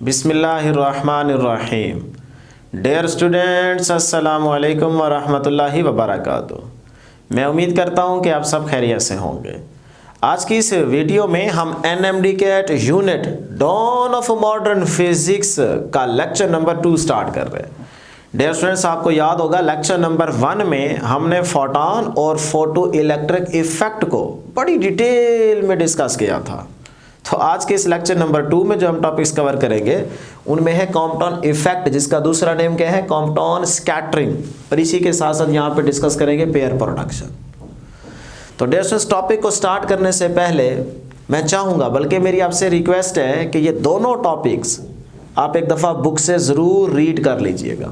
बिस्मिल्लाहिर्रहमानिर्रहीम। Dear students, अस्सलामु अलैकुम व रहमतुल्लाहि व बरकातुहू। मैं उम्मीद करता हूँ कि आप सब खैरियत से होंगे। आज की इस वीडियो में हम NMD cat unit dawn of modern physics का लेक्चर नंबर 2 स्टार्ट कर रहे हैं। डियर स्टूडेंट्स, आपको याद होगा लेक्चर नंबर 1 में हमने फोटॉन और फोटो इलेक्ट्रिक इफेक्ट को बड़ी डिटेल में डिस्कस किया था। तो आज के इस लेक्चर नंबर 2 में जो हम टॉपिक्स कवर करेंगे उनमें है कॉम्पटन इफेक्ट, जिसका दूसरा नेम क्या है, कॉम्पटन स्कैटरिंग, और इसी के साथ साथ यहाँ पे डिस्कस करेंगे पेयर प्रोडक्शन। तो डियर स्टूडेंट्स, टॉपिक को स्टार्ट करने से पहले मैं चाहूँगा, बल्कि मेरी आपसे रिक्वेस्ट है कि ये दोनों टॉपिक्स आप एक दफ़ा बुक से ज़रूर रीड कर लीजिएगा,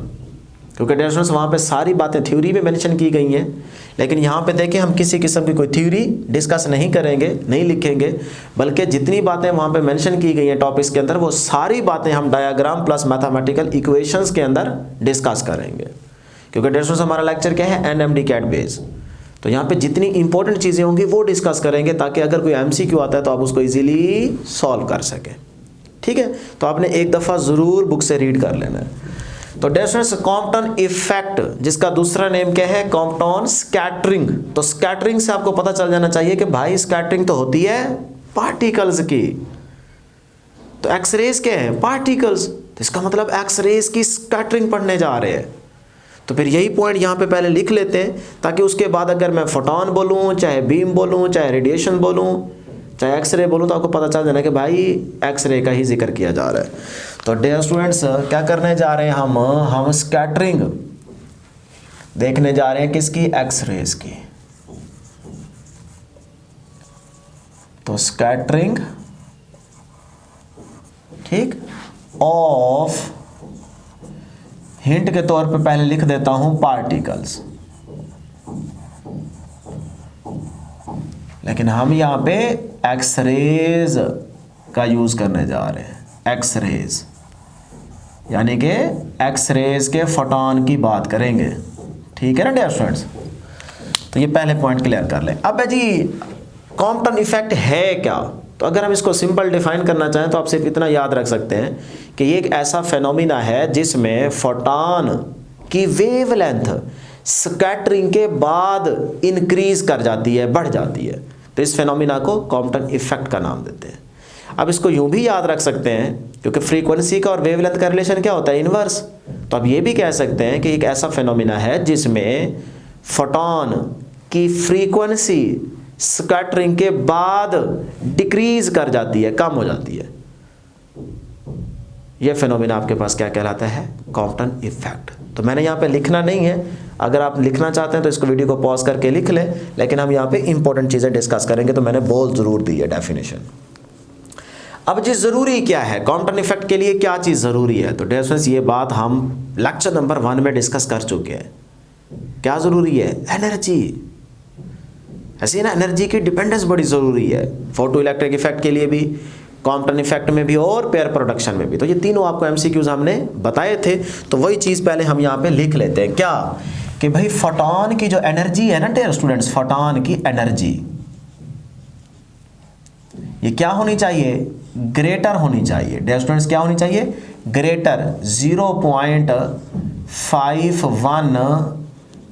क्योंकि डियर स्टूडेंट्स वहाँ पे सारी बातें थ्योरी में मेंशन की गई हैं, लेकिन यहाँ पे देखें हम किसी किस्म की कोई थ्योरी डिस्कस नहीं करेंगे, नहीं लिखेंगे, बल्कि जितनी बातें वहाँ पे मेंशन की गई हैं टॉपिक्स के अंदर, वो सारी बातें हम डायग्राम प्लस मैथमेटिकल इक्वेशंस के अंदर डिस्कस करेंगे। क्योंकि डियर स्टूडेंट्स हमारा लेक्चर क्या है, NMD कैट बेस। तो यहाँ पे जितनी इंपॉर्टेंट चीज़ें होंगी वो डिस्कस करेंगे, ताकि अगर कोई MCQ आता है तो आप उसको ईजिली सॉल्व कर सकें। ठीक है, तो आपने एक दफ़ा ज़रूर बुक से रीड कर लेना है। तो डियर स्टूडेंट्स, कॉम्पटन इफेक्ट, जिसका दूसरा नेम क्या है, कॉम्पटन स्कैटरिंग। तो स्कैटरिंग से आपको पता चल जाना चाहिए कि भाई स्कैटरिंग तो होती है पार्टिकल्स की। तो एक्सरेज क्या है, पार्टिकल्स। तो इसका मतलब एक्सरेज की स्कैटरिंग पढ़ने जा रहे हैं। तो फिर यही पॉइंट यहाँ पे पहले लिख लेते हैं, ताकि उसके बाद अगर मैं फोटॉन बोलूँ, चाहे बीम बोलूँ, चाहे रेडिएशन बोलूँ, चाहे एक्सरे बोलूँ, तो आपको पता चल जाना कि भाई एक्सरे का ही जिक्र किया जा रहा है। तो डियर स्टूडेंट्स, क्या करने जा रहे हैं हम स्कैटरिंग देखने जा रहे हैं, किसकी, एक्सरेज की। तो स्कैटरिंग, ठीक, ऑफ, हिंट के तौर पे पहले लिख देता हूं पार्टिकल्स, लेकिन हम यहां पे एक्सरेज का यूज करने जा रहे हैं। एक्सरेज यानी कि एक्सरेज के फोटॉन की बात करेंगे। ठीक है ना डियर स्टूडेंट्स, तो ये पहले पॉइंट क्लियर कर लें। अब जी कॉम्पटन इफेक्ट है क्या? तो अगर हम इसको सिंपल डिफाइन करना चाहें तो आप सिर्फ इतना याद रख सकते हैं कि ये एक ऐसा फेनोमिना है जिसमें फोटॉन की वेवलेंथ स्कैटरिंग के बाद इंक्रीज कर जाती है, बढ़ जाती है। तो इस फेनोमिना को कॉम्पटन इफेक्ट का नाम देते हैं। अब इसको यूं भी याद रख सकते हैं, क्योंकि फ्रीक्वेंसी का और वेवलेंथ का रिलेशन क्या होता है, इनवर्स। तो अब ये भी कह सकते हैं कि एक ऐसा फेनोमिना है जिसमें फोटॉन की फ्रीक्वेंसी स्कैटरिंग के बाद डिक्रीज कर जाती है, कम हो जाती है। यह फेनोमिना आपके पास क्या कहलाता है, कॉम्पटन इफेक्ट। तो मैंने यहाँ पे लिखना नहीं है, अगर आप लिखना चाहते हैं तो इसको वीडियो को पॉज करके लिख लें, लेकिन हम यहाँ पे इंपॉर्टेंट चीज़ें डिस्कस करेंगे, तो मैंने बोल ज़रूर दी है डेफिनेशन। अब जी ज़रूरी क्या है, कॉम्पटन इफेक्ट के लिए क्या चीज़ ज़रूरी है? तो डियर स्टूडेंट्स, ये बात हम लेक्चर नंबर 1 में डिस्कस कर चुके हैं। क्या ज़रूरी है? एनर्जी। ऐसी ना, एनर्जी की डिपेंडेंस बड़ी ज़रूरी है, फोटो इलेक्ट्रिक इफेक्ट के लिए भी, कॉम्पटन इफेक्ट में भी और पेयर प्रोडक्शन में भी। तो ये तीनों आपको MCQs हमने बताए थे। तो वही चीज़ पहले हम यहाँ पे लिख लेते हैं, क्या कि भाई फोटॉन की जो एनर्जी है ना डियर स्टूडेंट्स, फोटॉन की एनर्जी ये क्या होनी चाहिए, ग्रेटर होनी चाहिए। डियर स्टूडेंट्स, क्या होनी चाहिए, ग्रेटर 0.51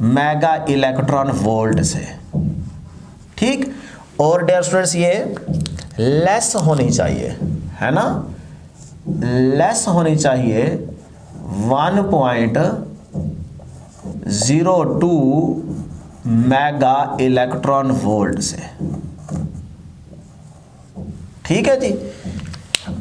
मेगा इलेक्ट्रॉन वोल्ट से। ठीक, और डियर स्टूडेंट्स ये लेस होनी चाहिए, है ना, लेस होनी चाहिए 1.02 मेगा इलेक्ट्रॉन वोल्ट से। ठीक है जी।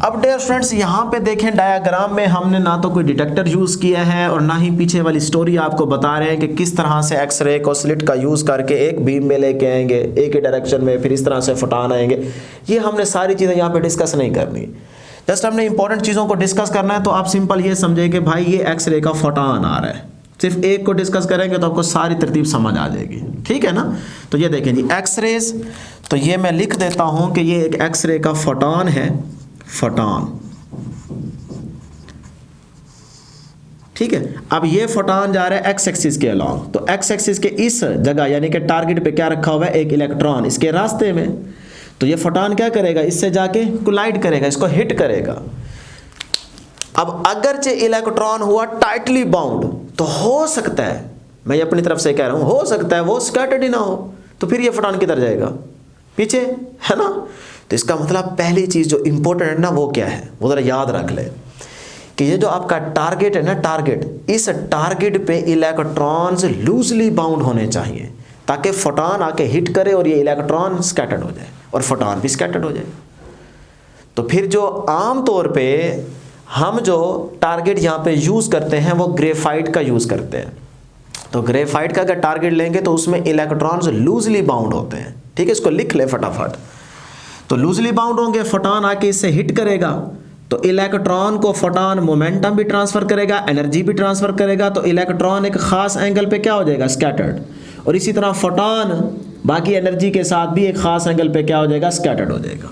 अब डियर स्टूडेंट्स, यहाँ पे देखें डायग्राम में हमने ना तो कोई डिटेक्टर यूज़ किया है और ना ही पीछे वाली स्टोरी आपको बता रहे हैं कि किस तरह से एक्सरे को स्लिट का यूज़ करके एक बीम में लेके आएंगे एक ही डायरेक्शन में, फिर इस तरह से फोटॉन आएंगे। ये हमने सारी चीज़ें यहाँ पे डिस्कस नहीं करनी, जस्ट हमने इंपॉर्टेंट चीज़ों को डिस्कस करना है। तो आप सिंपल ये समझे कि भाई ये एक्सरे का फोटॉन आ रहा है, सिर्फ एक को डिस्कस करेंगे तो आपको सारी तरतीब समझ आ जाएगी। ठीक है ना, तो ये देखें जी एक्सरेज। तो ये मैं लिख देता हूँ कि ये एक एक्सरे का फोटॉन है, फोटॉन। ठीक है, अब ये फोटॉन जा रहा है एक्स एक्सिस के अलॉन्ग। तो एक्स एक्सिस के इस जगह यानी कि टारगेट पे क्या रखा हुआ है, एक इलेक्ट्रॉन इसके रास्ते में। तो ये फोटॉन क्या करेगा, इससे जाके कोलाइड करेगा, इसको हिट करेगा। अब अगरचे इलेक्ट्रॉन हुआ टाइटली बाउंड, तो हो सकता है, मैं अपनी तरफ से कह रहा हूं, हो सकता है वो स्कैटर्ड ही ना हो, तो फिर ये फोटॉन किधर जाएगा, पीछे, है ना। तो इसका मतलब पहली चीज जो इंपॉर्टेंट है ना वो क्या है, वो जरा याद रख ले कि ये जो आपका टारगेट है ना, टारगेट, इस टारगेट पे इलेक्ट्रॉन्स लूजली बाउंड होने चाहिए ताकि फोटॉन आके हिट करे और ये इलेक्ट्रॉन स्कैटर्ड हो जाए और फोटॉन भी स्कैटर्ड हो जाए। तो फिर जो आम तौर पे हम जो टारगेट यहाँ पे यूज़ करते हैं वो ग्रेफाइट का यूज़ करते हैं। तो ग्रेफाइट का अगर टारगेट लेंगे तो उसमें इलेक्ट्रॉन्स लूजली बाउंड होते हैं, ठीक है, इसको लिख ले फटाफट। तो लूजली बाउंड होंगे, फोटॉन आके इससे हिट करेगा तो इलेक्ट्रॉन को फोटॉन मोमेंटम भी ट्रांसफर करेगा, एनर्जी भी ट्रांसफर करेगा, तो इलेक्ट्रॉन एक खास एंगल पे क्या हो जाएगा, स्कैटर्ड। और इसी तरह फोटॉन बाकी एनर्जी के साथ भी एक खास एंगल पे क्या हो जाएगा, स्कैटर्ड हो जाएगा।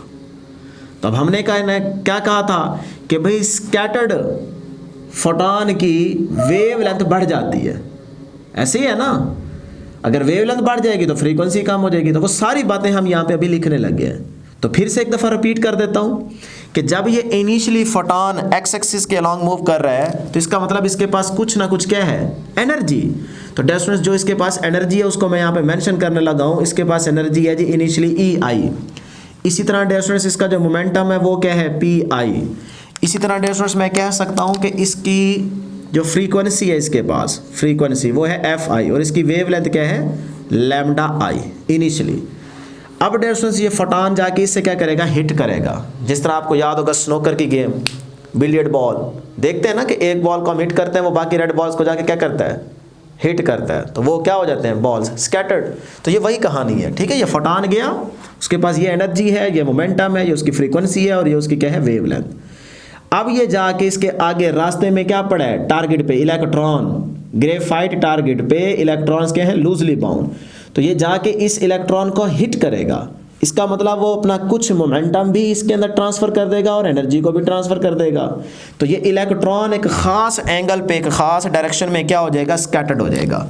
तो अब हमने क्या कहा था कि भाई स्कैटर्ड फोटॉन की वेवलेंथ बढ़ जाती है, ऐसे ही है ना। अगर वेवलेंथ बढ़ जाएगी तो फ्रीक्वेंसी कम हो जाएगी। तो वो सारी बातें हम यहाँ पे अभी लिखने लग गए हैं। तो फिर से एक दफ़ा रिपीट कर देता हूँ कि जब ये इनिशियली फोटॉन एक्स एक्सिस के अलॉन्ग मूव कर रहा है तो इसका मतलब इसके पास कुछ ना कुछ क्या है, एनर्जी। तो डियर स्टूडेंट्स, जो इसके पास एनर्जी है उसको मैं यहाँ पे मेंशन करने लगा हूँ। इसके पास एनर्जी है जी इनिशियली ई आई। इसी तरह डियर स्टूडेंट्स इसका जो मोमेंटम है वो क्या है, पी आई। इसी तरह डियर स्टूडेंट्स मैं कह सकता हूँ कि इसकी जो फ्रीक्वेंसी है, इसके पास फ्रीक्वेंसी वो है एफ आई और इसकी वेवलेंथ क्या है, लैम्डा आई इनिशियली। अब डियर स्टूडेंट्स ये फोटॉन जाके इससे क्या करेगा, हिट करेगा। जिस तरह आपको याद होगा स्नोकर की गेम, बिलियर्ड बॉल देखते हैं ना कि एक बॉल को हम हिट करते हैं वो बाकी रेड बॉल्स को जाके क्या करता है, हिट करता है, तो वो क्या हो जाते हैं, बॉल्स स्कैटर्ड। तो ये वही कहानी है, ठीक है। ये फोटॉन गया, उसके पास ये एनर्जी है, ये मोमेंटम है, ये उसकी फ्रीक्वेंसी है और ये उसकी क्या है, वेवलेंथ। अब ये जाके इसके आगे रास्ते में क्या पड़ा है, टारगेट पे इलेक्ट्रॉन, ग्रेफाइट टारगेट पे इलेक्ट्रॉन्स के हैं लूजली बाउंड। तो ये जाके इस इलेक्ट्रॉन को हिट करेगा। इसका मतलब वो अपना कुछ मोमेंटम भी इसके अंदर ट्रांसफर कर देगा और एनर्जी को भी ट्रांसफर कर देगा। तो ये इलेक्ट्रॉन एक खास एंगल पे, एक खास डायरेक्शन में क्या हो जाएगा, स्कैटर्ड हो जाएगा।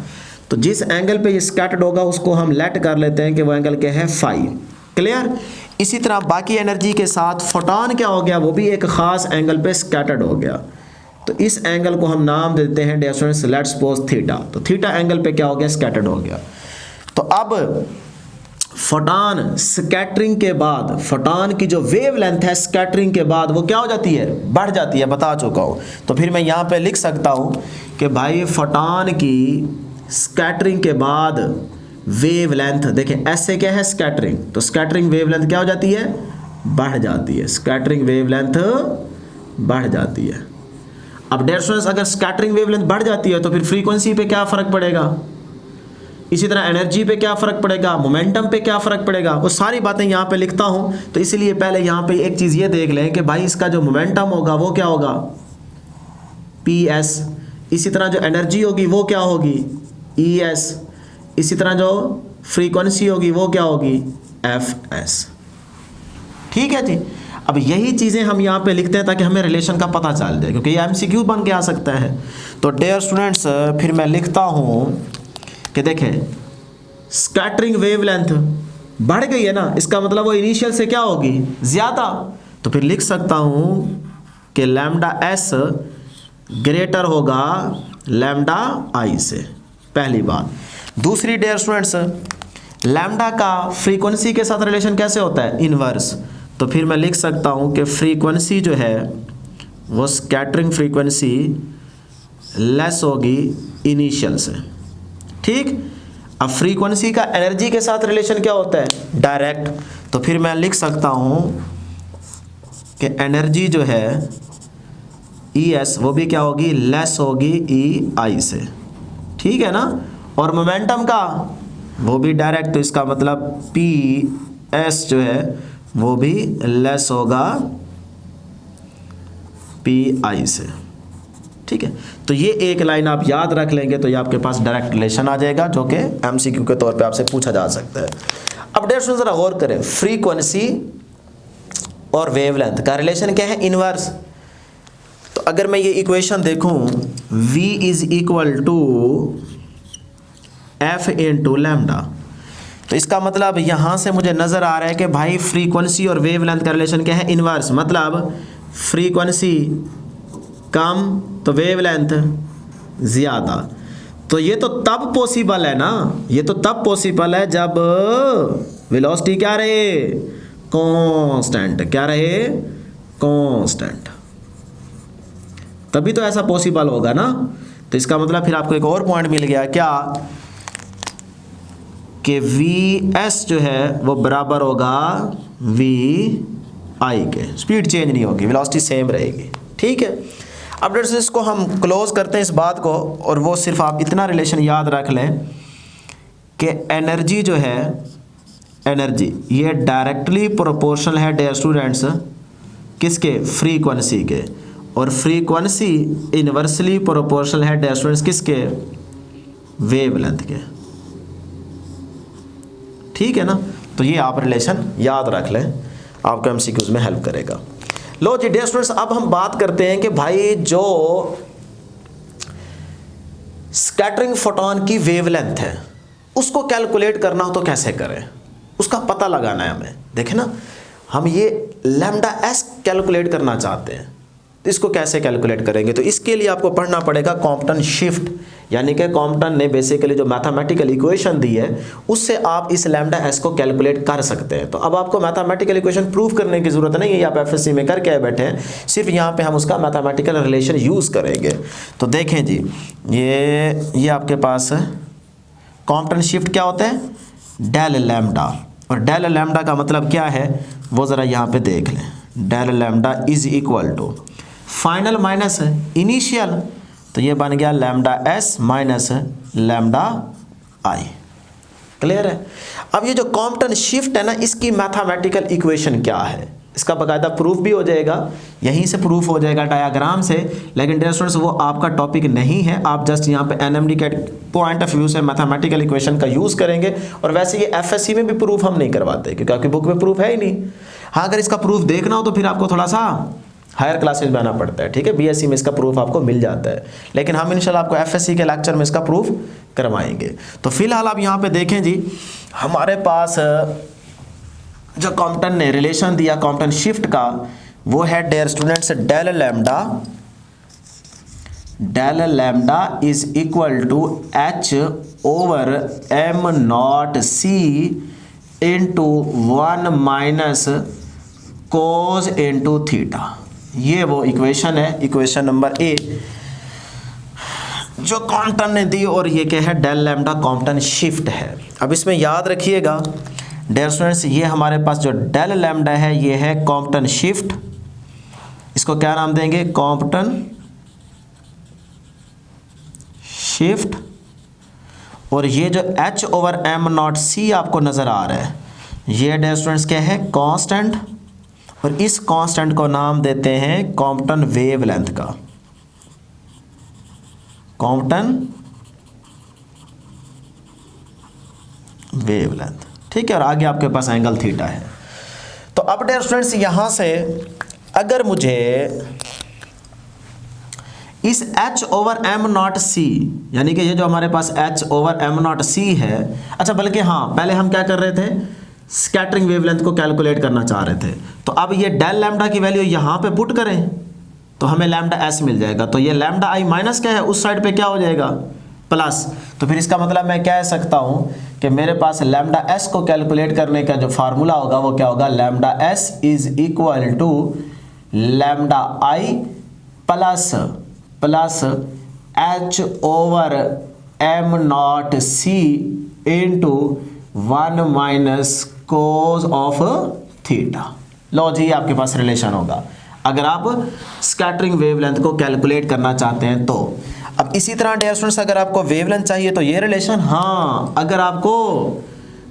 तो जिस एंगल पे ये स्कैटर्ड होगा उसको हम लेट कर लेते हैं कि वो एंगल क्या है, फाई। क्लियर। इसी तरह बाकी एनर्जी के साथ फोटॉन क्या हो गया, वो भी एक खास एंगल पे स्कैटर्ड हो गया। तो इस एंगल को हम नाम देते हैं dear students, let's suppose theta. तो थीटा एंगल पे क्या हो गया, स्कैटर्ड हो गया। तो अब फोटॉन स्कैटरिंग के बाद, फोटॉन की जो वेवलेंथ है स्कैटरिंग के बाद वो क्या हो जाती है, बढ़ जाती है, बता चुका हूँ। तो फिर मैं यहाँ पे लिख सकता हूँ कि भाई फोटॉन की स्कैटरिंग के बाद वेवलेंथ, देखें ऐसे क्या है, स्कैटरिंग, तो स्कैटरिंग वेवलेंथ क्या हो जाती है, बढ़ जाती है। स्कैटरिंग वेवलेंथ बढ़ जाती है। अब डियर स्टूडेंट्स, अगर स्कैटरिंग वेवलेंथ बढ़ जाती है तो फिर फ्रीक्वेंसी पे क्या फ़र्क पड़ेगा, इसी तरह एनर्जी पे क्या फ़र्क पड़ेगा, मोमेंटम पे क्या फ़र्क पड़ेगा, वो सारी बातें यहाँ पे लिखता हूँ। तो इसीलिए पहले यहाँ पे एक चीज़ ये देख लें कि भाई इसका जो मोमेंटम होगा वो क्या होगा, पी एस। इसी तरह जो एनर्जी होगी वो क्या होगी, ई एस। इसी तरह जो फ्रीक्वेंसी होगी वो क्या होगी, एफ एस। ठीक है जी। अब यही चीज़ें हम यहाँ पे लिखते हैं ताकि हमें रिलेशन का पता चल जाए, क्योंकि ये एमसीक्यू बन के आ सकता है। तो डियर स्टूडेंट्स, फिर मैं लिखता हूँ कि देखें स्कैटरिंग वेवलेंथ बढ़ गई है ना, इसका मतलब वो इनिशियल से क्या होगी, ज़्यादा। तो फिर लिख सकता हूँ कि लैम्डा एस ग्रेटर होगा लैम्डा आई से, पहली बात। दूसरी डियर स्टूडेंट्स, लैम्डा का फ्रीक्वेंसी के साथ रिलेशन कैसे होता है, इनवर्स। तो फिर मैं लिख सकता हूँ कि फ्रीक्वेंसी जो है वो स्कैटरिंग फ्रीक्वेंसी लेस होगी इनिशियल से, ठीक। अब फ्रीक्वेंसी का एनर्जी के साथ रिलेशन क्या होता है, डायरेक्ट। तो फिर मैं लिख सकता हूँ कि एनर्जी जो है ई एस वो भी क्या होगी, लेस होगी ई आई से, ठीक है ना। और मोमेंटम का वो भी डायरेक्ट, तो इसका मतलब पी एस जो है वो भी लेस होगा पी आई से, ठीक है। तो ये एक लाइन आप याद रख लेंगे तो ये आपके पास डायरेक्ट रिलेशन आ जाएगा, जो कि एमसीक्यू के तौर पे आपसे पूछा जा सकता है। अब डियर स्टूडेंट्स, जरा गौर करें, फ्रीक्वेंसी और वेवलेंथ का रिलेशन क्या है, इनवर्स। तो अगर मैं ये इक्वेशन देखूं, V is equal to F into lambda, तो इसका मतलब यहाँ से मुझे नज़र आ रहा है कि भाई फ्रीक्वेंसी और वेवलेंथ का रिलेशन क्या है, इनवर्स। मतलब फ्रीक्वेंसी कम तो वेवलेंथ ज़्यादा। तो ये तो तब पॉसिबल है ना, ये तो तब पॉसिबल है जब वेलोसिटी क्या रहे, कांस्टेंट। क्या रहे, कांस्टेंट, तभी तो ऐसा पॉसिबल होगा ना। तो इसका मतलब फिर आपको एक और पॉइंट मिल गया क्या, कि Vs जो है वो बराबर होगा Vi के। स्पीड चेंज नहीं होगी, वेलोसिटी सेम रहेगी। ठीक है, अब जैसे इसको हम क्लोज करते हैं इस बात को, और वो सिर्फ आप इतना रिलेशन याद रख लें कि एनर्जी जो है, एनर्जी ये डायरेक्टली प्रोपोर्शनल है डियर स्टूडेंट्स किसके, फ्रीक्वेंसी के, और फ्रीक्वेंसी इनवर्सली प्रोपोर्शनल है डियर स्टूडेंट्स किसके, वेवलेंथ के। ठीक है ना, तो ये आप रिलेशन याद रख लें, आपको एमसीक्यूज में हेल्प करेगा। लो जी डियर स्टूडेंट्स, अब हम बात करते हैं कि भाई जो स्कैटरिंग फोटोन की वेवलेंथ है उसको कैलकुलेट करना हो तो कैसे करें, उसका पता लगाना है हमें। देखें ना, हम ये लैम्डा एस कैलकुलेट करना चाहते हैं, तो इसको कैसे कैलकुलेट करेंगे, तो इसके लिए आपको पढ़ना पड़ेगा कॉम्पटन शिफ्ट, यानी कि कॉम्पटन ने बेसिकली जो मैथमेटिकल इक्वेशन दी है उससे आप इस लैम्डा एस को कैलकुलेट कर सकते हैं। तो अब आपको मैथमेटिकल इक्वेशन प्रूव करने की जरूरत नहीं है, आप एफएससी में करके आए बैठे हैं, सिर्फ यहाँ पे हम उसका मैथमेटिकल रिलेशन यूज़ करेंगे। तो देखें जी, ये आपके पास कॉम्पटन शिफ्ट क्या होता है, डेल लैम्डा, और डेल लैम्डा का मतलब क्या है वो ज़रा यहाँ पे देख लें। Del lambda is equal to final minus initial, तो ये बन गया lambda S minus lambda I. Clear है। अब ये जो कॉम्पटन शिफ्ट है ना, इसकी मैथमेटिकल इक्वेशन क्या है, इसका बाकायदा प्रूफ भी हो जाएगा, यहीं से प्रूफ हो जाएगा डायग्राम से, लेकिन डियर स्टूडेंट्स वो आपका टॉपिक नहीं है, आप जस्ट यहाँ पे एनएमडी के पॉइंट ऑफ व्यू से मैथमेटिकल इक्वेशन का यूज़ करेंगे। और वैसे ये एफएससी में भी प्रूफ हम नहीं करवाते क्योंकि आपकी बुक में प्रूफ है ही नहीं। हाँ, अगर इसका प्रूफ देखना हो तो फिर आपको थोड़ा सा हायर क्लासेज में आना पड़ता है। ठीक है, बीएससी में इसका प्रूफ आपको मिल जाता है, लेकिन हम इंशाल्लाह आपको एफएससी के लेक्चर में इसका प्रूफ करवाएंगे। तो फिलहाल आप यहाँ पे देखें जी, हमारे पास जो कॉम्पटन ने रिलेशन दिया कॉम्पटन शिफ्ट का, वो है dear students del lambda is equal to H over M naught C into 1 minus cos into theta. ये वो इक्वेशन है, इक्वेशन नंबर ए जो कॉम्पटन ने दी, और ये क्या है, डेल लैम्डा कॉम्पटन शिफ्ट है। अब इसमें याद रखिएगा डियर स्टूडेंट्स, ये हमारे पास जो डेल लैम्डा है ये है कॉम्पटन शिफ्ट, इसको क्या नाम देंगे, कॉम्पटन शिफ्ट। और ये जो एच ओवर एम नॉट सी आपको नजर आ रहा है, ये डियर स्टूडेंट्स क्या है, कांस्टेंट, और इस कांस्टेंट को नाम देते हैं कॉम्पटन वेवलेंथ का, कॉम्पटन वेवलेंथ। ठीक है, और आगे आपके पास एंगल थीटा है। तो अब डियर स्टूडेंट्स यहाँ से अगर मुझे इस h ओवर एम नॉट सी, यानी कि ये जो हमारे पास h ओवर एम नॉट सी है, अच्छा बल्कि हाँ पहले हम क्या कर रहे थे, स्कैटरिंग वेवलेंथ को कैलकुलेट करना चाह रहे थे। तो अब ये डेल लैम्डा की वैल्यू यहाँ पे पुट करें तो हमें लैम्डा एस मिल जाएगा, तो ये लैम्डा आई माइनस क्या है, उस साइड पे क्या हो जाएगा, प्लस। तो फिर इसका मतलब मैं कह सकता हूँ कि मेरे पास लैम्डा एस को कैलकुलेट करने का जो फार्मूला होगा वो क्या होगा, lambda S is equal to lambda I plus H over M naught C into 1 minus cos of theta. लो जी, आपके पास रिलेशन होगा अगर आप स्कैटरिंग वेवलेंथ को कैलकुलेट करना चाहते हैं तो। अब इसी तरह डियर स्टूडेंट्स, अगर आपको वेवलेंथ चाहिए तो ये रिलेशन, हाँ अगर आपको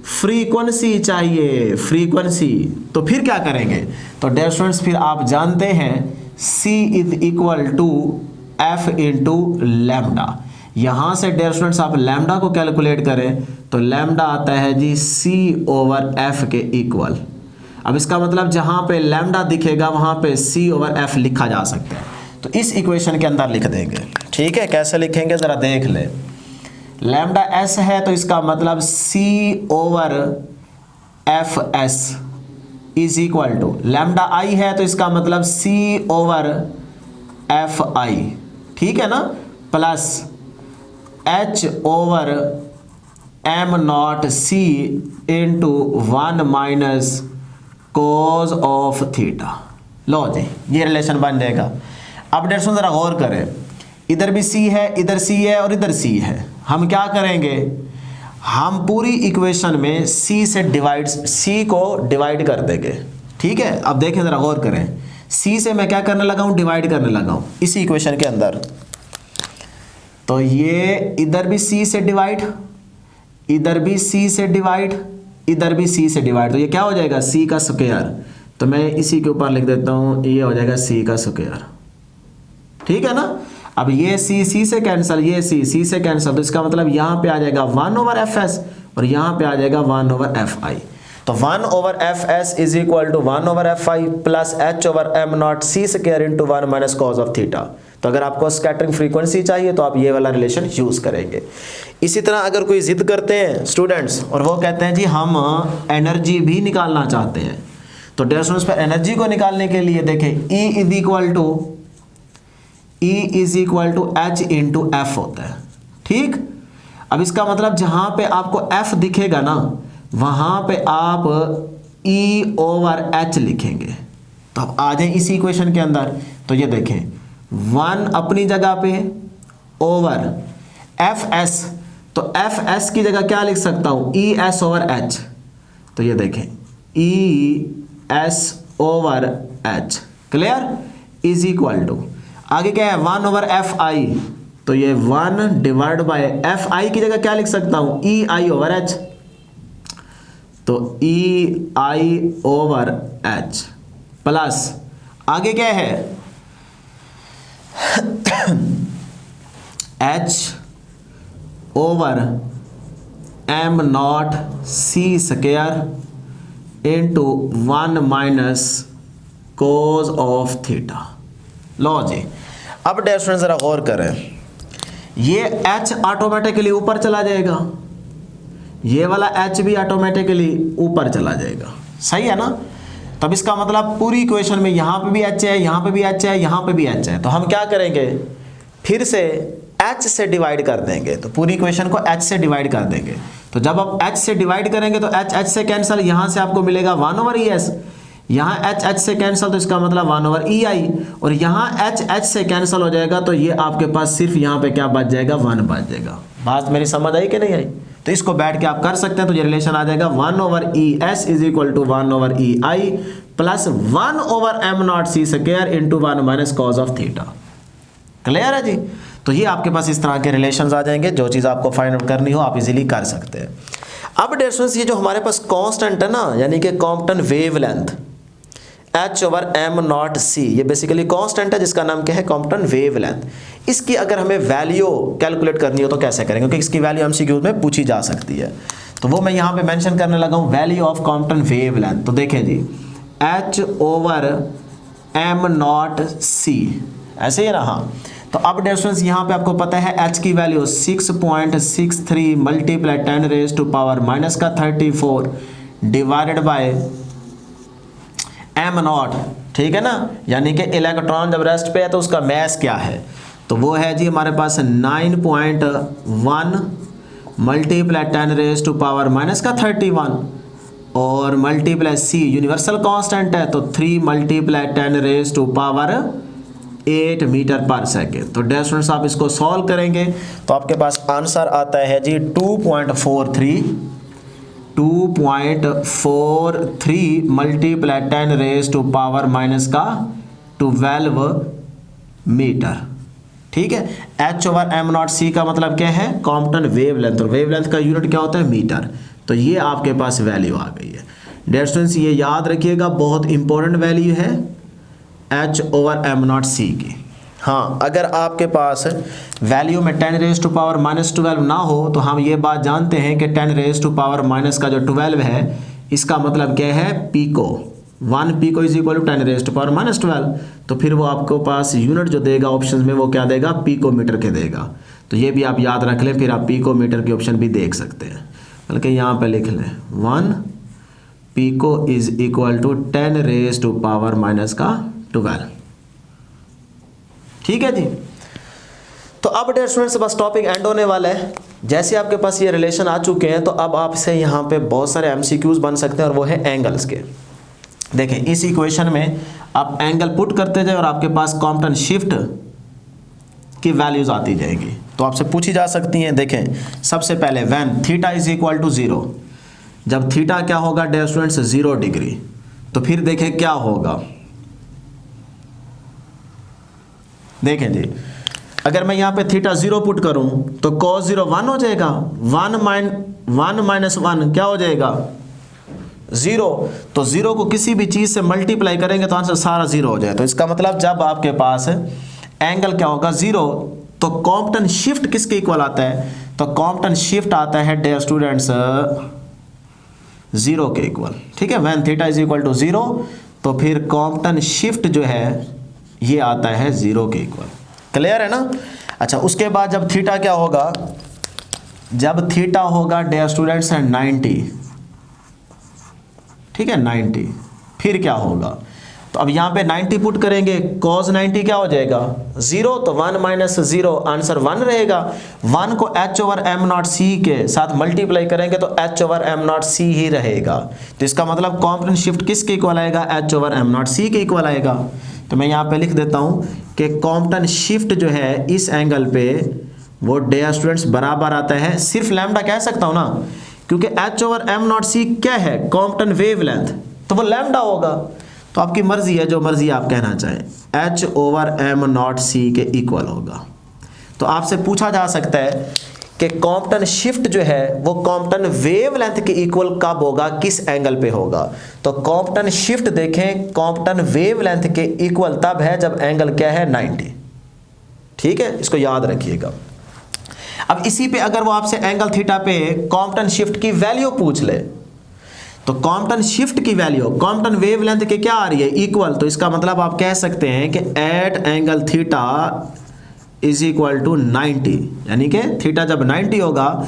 फ्रीक्वेंसी चाहिए, फ्रीक्वेंसी, तो फिर क्या करेंगे, तो डियर स्टूडेंट्स फिर आप जानते हैं C is equal to F into lambda. यहाँ से डियर स्टूडेंट्स आप लैम्डा को कैलकुलेट करें तो लैम्डा आता है जी C ओवर एफ के इक्वल। अब इसका मतलब जहाँ पे लैम्डा दिखेगा वहाँ पे C ओवर एफ लिखा जा सकता है, तो इस इक्वेशन के अंदर लिख देंगे। ठीक है, कैसे लिखेंगे ज़रा देख ले। लैम्डा एस है तो इसका मतलब C over F S is equal to, lambda I है तो इसका मतलब C ओवर एफ आई, ठीक है ना, plus H over M naught C into 1 minus cos of theta. लो जी, ये रिलेशन बन जाएगा। अब डेट्स ज़रा गौर करें, इधर भी सी है, इधर सी है और इधर सी है। हम क्या करेंगे, हम पूरी इक्वेशन में सी से डिवाइड, सी को डिवाइड कर देंगे, ठीक है। अब देखें ज़रा गौर करें, सी से मैं क्या करने लगा हूँ, डिवाइड करने लगा हूँ इसी इक्वेशन के अंदर। तो ये इधर भी सी से डिवाइड, इधर भी सी से डिवाइड, इधर भी सी से डिवाइड, तो ये क्या हो जाएगा, सी का स्क्वायर। तो मैं इसी के ऊपर लिख देता हूँ, ये हो जाएगा सी का स्क्वायर, ठीक है ना। अब ये सी से कैंसिल, ये सी से कैंसिल, तो इसका मतलब यहाँ पे आ जाएगा 1 ओवर एफ एस और यहाँ पे आ जाएगा 1 ओवर एफ आई। तो 1 over F S is equal to 1 over F I plus H over M naught C square into 1 minus cos of theta. तो अगर आपको स्कैटरिंग फ्रीक्वेंसी चाहिए तो आप ये वाला रिलेशन यूज करेंगे। इसी तरह अगर कोई जिद करते हैं स्टूडेंट्स और वो कहते हैं जी हम एनर्जी भी निकालना चाहते हैं, तो डियर स्टूडेंट्स पर एनर्जी को निकालने के लिए देखें E is equal to H into F होता है, ठीक। अब इसका मतलब जहां पे आपको एफ दिखेगा ना वहां पे आप E ओवर एच लिखेंगे। तो अब आ जाए इसी इक्वेशन के अंदर, तो ये देखें 1 अपनी जगह पे ओवर एफ एस, तो एफ एस की जगह क्या लिख सकता हूं, ई एस ओवर एच। तो ये देखें E S over H, clear, is equal to आगे क्या है 1 ओवर एफ आई, तो ये 1 डिवाइड बाय एफ आई की जगह क्या लिख सकता हूं, ई आई ओवर एच। तो E I over H plus आगे क्या है H over M naught C square into 1 minus cos of theta. लो जी, अब डियर स्टूडेंट जरा गौर करें, ये h ऑटोमेटिकली ऊपर चला जाएगा, ये वाला h भी ऑटोमेटिकली ऊपर चला जाएगा, सही है ना। तब इसका मतलब पूरी इक्वेशन में यहाँ पे भी h है, यहाँ पे भी h है, यहाँ पे भी h है। तो हम क्या करेंगे, फिर से h से डिवाइड कर देंगे, तो पूरी इक्वेशन को h से डिवाइड कर देंगे। तो जब आप h से डिवाइड करेंगे तो h से कैंसिल, यहाँ से आपको मिलेगा 1 ओवर ई एस, यहाँ h से कैंसिल, तो इसका मतलब 1 ओवर ई आई, और यहाँ h से कैंसिल हो जाएगा, तो ये आपके पास सिर्फ यहाँ पे क्या बच जाएगा, 1 बच जाएगा। बात मेरी समझ आई कि नहीं आई? तो इसको बैठ के आप कर सकते हैं, तो ये रिलेशन आ जाएगा 1 over E S is equal to 1 over E I plus 1 over M naught C square into 1 minus cos of theta. Clear है जी। तो ये आपके पास इस तरह के रिलेशंस आ जाएंगे, जो चीज़ आपको फाइंड आउट करनी हो आप इजीली कर सकते हैं। अब डियर स्टूडेंट्स, ये जो हमारे पास कांस्टेंट है ना, यानी कि Compton wavelength h over M naught C, ये बेसिकली कांस्टेंट है जिसका नाम क्या है, कॉम्पटन वेवलेंथ। इसकी अगर हमें वैल्यू कैलकुलेट करनी हो तो कैसे करेंगे, क्योंकि इसकी वैल्यू एमसीक्यूज में पूछी जा सकती है। तो वो मैं यहाँ पे मेंशन करने लगा हूँ, वैल्यू ऑफ कॉम्पटन वेवलेंथ। तो देखें जी, h ओवर एम नॉट सी, ऐसे ही ना, हाँ। तो अब डियर स्टूडेंट्स यहाँ पे आपको पता है h की value 6.63 multiply 10 raise to power minus का 34 डिवाइडेड बाय एम नॉट, ठीक है ना। यानी कि इलेक्ट्रॉन जब रेस्ट पे है तो उसका मैस क्या है, तो वो है जी हमारे पास 9.1 multiply 10 raise to power minus का 31 और मल्टीप्लाई सी यूनिवर्सल कांस्टेंट है, तो 3 multiply 10 raise to power 8 metre पर सेकेंड। तो डियर स्टूडेंट्स आप इसको सॉल्व करेंगे तो आपके पास आंसर आता है जी 2.43 multiply 10 raise to power minus का 12 मीटर, ठीक है। h over M naught C का मतलब क्या है, कॉम्पटन वेवलेंथ, और वेवलेंथ का यूनिट क्या होता है, मीटर। तो ये आपके पास वैल्यू आ गई है। डियर स्टूडेंट्स ये याद रखिएगा, बहुत इंपॉर्टेंट वैल्यू है h over M naught C की। हाँ, अगर आपके पास वैल्यू में 10 रेज टू पावर माइनस 12 ना हो तो हम ये बात जानते हैं कि 10 रेज टू पावर माइनस का जो 12 है इसका मतलब क्या है, pico. 1 pico is equal to 10 raise to power minus 12। तो फिर वो आपको पास यूनिट जो देगा ऑप्शन में वो क्या देगा, पीको मीटर के देगा। तो ये भी आप याद रख लें, फिर आप पीको मीटर की ऑप्शन भी देख सकते हैं, बल्कि यहाँ पे लिख लें 1 pico is equal to 10 raise to power minus का 12, ठीक है जी। तो अब डियर स्टूडेंट्स बस टॉपिक एंड होने वाला है। जैसे आपके पास ये रिलेशन आ चुके हैं तो अब आपसे यहाँ पे बहुत सारे एमसीक्यूज बन सकते हैं और वो है एंगल्स के। देखें इस इक्वेशन में आप एंगल पुट करते जाए और आपके पास कॉम्पटन शिफ्ट की वैल्यूज आती जाएगी तो आपसे पूछी जा सकती हैं। देखें सबसे पहले when theta is equal to 0, जब थीटा क्या होगा डियर स्टूडेंट्स 0 डिग्री, तो फिर देखें क्या होगा। देखें जी अगर मैं यहाँ पे थीटा 0 पुट करूं तो cos 0 1 हो जाएगा, 1 माइनस 1 क्या हो जाएगा 0। तो 0 को किसी भी चीज़ से मल्टीप्लाई करेंगे तो आंसर सारा 0 हो जाए। तो इसका मतलब जब आपके पास एंगल क्या होगा 0, तो कॉम्पटन शिफ्ट किसके इक्वल आता है, तो कॉम्पटन शिफ्ट आता है डियर स्टूडेंट्स 0 के इक्वल। ठीक है, when theta is equal to 0 तो फिर कॉम्पटन शिफ्ट जो है ये आता है 0 के इक्वल। क्लियर है ना। अच्छा उसके बाद जब थीटा क्या होगा, जब थीटा होगा डियर स्टूडेंट्स 90, ठीक है 90, फिर क्या होगा, तो अब यहाँ पे 90 पुट करेंगे, cos 90 क्या हो जाएगा 0, तो 1 माइनस 0 आंसर 1 रहेगा। 1 को h over M naught C के साथ मल्टीप्लाई करेंगे तो h ओवर एम नॉट सी ही रहेगा। तो इसका मतलब कॉम्पटन शिफ्ट किसके इक्वल आएगा, h over M naught C के इक्वल आएगा। तो मैं यहाँ पे लिख देता हूँ कि कॉम्पटन शिफ्ट जो है इस एंगल पे वो डियर स्टूडेंट्स बराबर आता है, सिर्फ लैम्डा कह सकता हूँ ना, क्योंकि h ओवर एम नॉट सी क्या है कॉम्पटन वेवलेंथ, तो वो लैम्डा होगा। तो आपकी मर्जी है जो मर्जी आप कहना चाहें, h over M naught C के इक्वल होगा। तो आपसे पूछा जा सकता है कि कॉम्पटन शिफ्ट जो है वो कॉम्पटन वेवलेंथ के इक्वल कब होगा, किस एंगल पे होगा। तो कॉम्पटन शिफ्ट देखें कॉम्पटन वेवलेंथ के इक्वल तब है जब एंगल क्या है 90। ठीक है, इसको याद रखिएगा। अब इसी पे अगर वो आपसे एंगल थीटा पे कॉम्पटन शिफ्ट की वैल्यू पूछ ले, तो कॉम्पटन शिफ्ट की वैल्यू कॉम्पटन वेवलेंथ के क्या आ रही है इक्वल, तो इसका मतलब आप कह सकते हैं कि at angle theta is equal to 90, यानी कि थीटा जब 90 होगा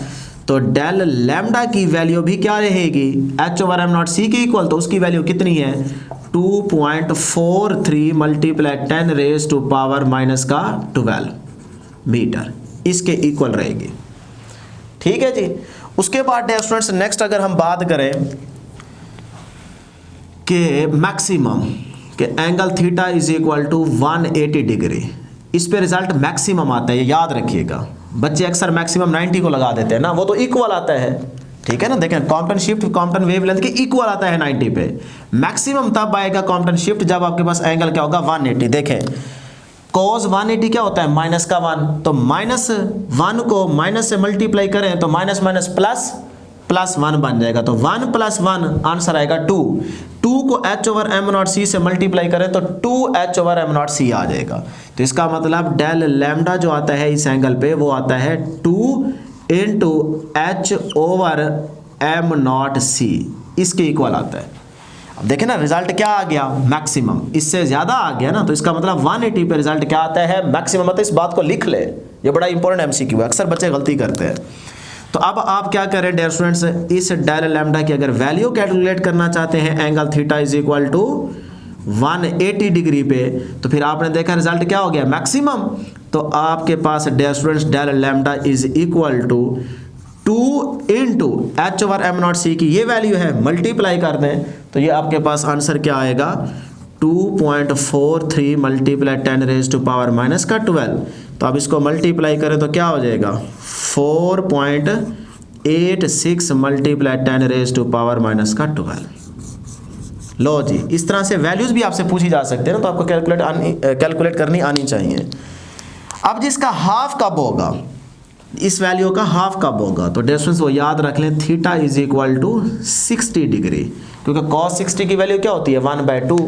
तो डेल लैम्डा की वैल्यू भी क्या रहेगी h over M naught C के इक्वल। तो उसकी वैल्यू कितनी है 2.43 multiply 10 raise to power minus का 12 मीटर, इसके इक्वल रहेगी। ठीक है जी। उसके बाद स्टूडेंट्स नेक्स्ट अगर हम बात करें कि मैक्सिमम के angle theta is equal to 180 degree, इस पे रिजल्ट मैक्सिमम आता है, ये याद रखिएगा। बच्चे अक्सर मैक्सिमम 90 को लगा देते हैं ना, वो तो इक्वल आता है। ठीक है ना, देखें कॉम्पटन शिफ्ट कॉम्पटन वेवलेंथ के इक्वल आता है 90 पे। मैक्सिमम तब आएगा कॉम्पटन शिफ्ट जब आपके पास एंगल क्या होगा 180। देखें cos 180 क्या होता है माइनस का 1, तो माइनस 1 को माइनस से मल्टीप्लाई करें तो माइनस माइनस प्लस प्लस 1 बन जाएगा, तो 1 + 1 आंसर आएगा 2। 2 को h ओवर एम नॉट सी से मल्टीप्लाई करें तो 2h ओवर एम नॉट सी आ जाएगा। तो इसका मतलब डेल लैम्डा जो आता है इस एंगल पे वो आता है 2 into h over M naught C, इसके इक्वल आता है। अब देखें ना रिजल्ट क्या आ गया मैक्सिमम, इससे ज़्यादा आ गया ना, तो इसका मतलब 180 पे रिजल्ट क्या आता है मैक्सिमम। मतलब इस बात को लिख ले, ये बड़ा इंपॉर्टेंट एमसीक्यू है, अक्सर बच्चे गलती करते हैं। तो अब आप क्या करें डियर स्टूडेंट्स, इस डेल लैम्डा की अगर वैल्यू कैलकुलेट करना चाहते हैं angle theta is equal to 180 degree पे, तो फिर आपने देखा रिजल्ट क्या हो गया मैक्सिमम। तो आपके पास dear students del lambda is equal to 2 into h over M naught C की ये वैल्यू है, मल्टीप्लाई कर दें तो ये आपके पास आंसर क्या आएगा 2.43 multiply 10 raise to power minus का 12। तो अब इसको मल्टीप्लाई करें तो क्या हो जाएगा 4.86 multiply 10 raise to power minus का 12। लो जी, इस तरह से वैल्यूज भी आपसे पूछी जा सकते हैं ना, तो आपको कैलकुलेट करनी आनी चाहिए। अब जिसका हाफ कब होगा, इस वैल्यू का हाफ कब होगा, तो डिस्टेंस वो याद रख लें theta is equal to 60 degree, क्योंकि cos 60 की वैल्यू क्या होती है 1/2।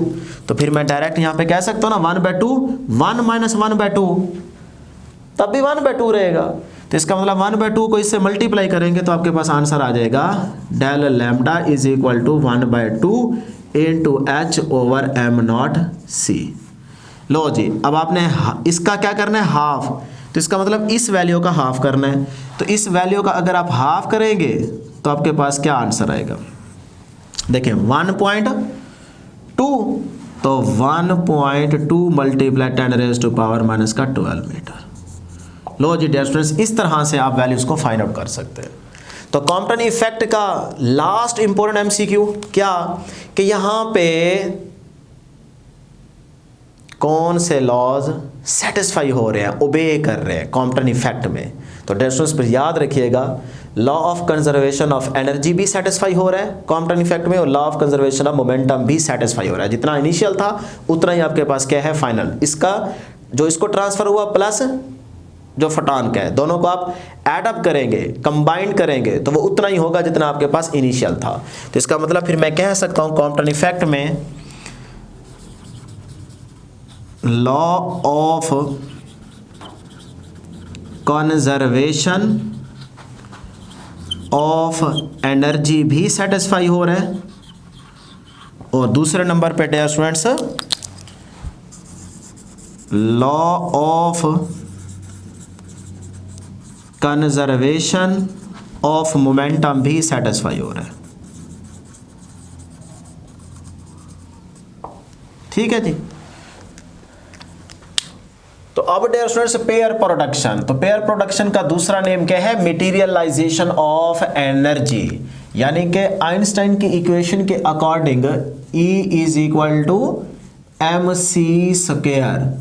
तो फिर मैं डायरेक्ट यहाँ पे कह सकता हूँ ना 1/2, 1 माइनस 1/2 तब भी 1/2 रहेगा। तो इसका मतलब 1/2 को इससे मल्टीप्लाई करेंगे तो आपके पास आंसर आ जाएगा del lambda is equal to 1/2 into h over M naught C. लो जी, अब आपने इसका क्या करना है हाफ, तो इसका मतलब इस वैल्यू का हाफ करना है। तो इस वैल्यू का अगर आप हाफ करेंगे तो आपके पास क्या आंसर आएगा, देखें 1.2 तो 1.2 मल्टीप्लाई 10⁻⁻12 मीटर। लो जी डियर स्टूडेंट्स, इस तरह से आप वैल्यूज को फाइंड आउट कर सकते हैं। तो कॉम्पटन इफेक्ट का लास्ट इंपॉर्टेंट एमसीक्यू क्या, कि यहां पे कौन से लॉज सेटिस्फाई हो रहे हैं, ओबे कर रहे हैं कॉम्पटन इफेक्ट में। तो डियर स्टूडेंट्स पर याद रखिएगा, law of conservation of energy भी सेटिस्फाई हो रहा है कॉम्पटन इफेक्ट में, और law of conservation of momentum भी सेटिस्फाई हो रहा है। जितना इनिशियल था उतना ही आपके पास क्या है फाइनल, इसका जो इसको ट्रांसफर हुआ प्लस जो फोटॉन का है, दोनों को आप ऐड अप करेंगे, कंबाइन करेंगे, तो वो उतना ही होगा जितना आपके पास इनिशियल था। तो इसका मतलब फिर मैं कह सकता हूं कॉम्पटन इफेक्ट में law of conservation of energy भी सेटिस्फाई हो रहा है, और दूसरे नंबर पे dear students law of conservation of momentum भी सेटिस्फाई हो रहा है। ठीक है जी। तो अब डियर स्टूडेंट्स पेयर प्रोडक्शन, तो पेयर प्रोडक्शन का दूसरा नेम क्या है, मटेरियलाइजेशन ऑफ एनर्जी। यानी कि आइंस्टाइन की इक्वेशन के according E is equal to mc²।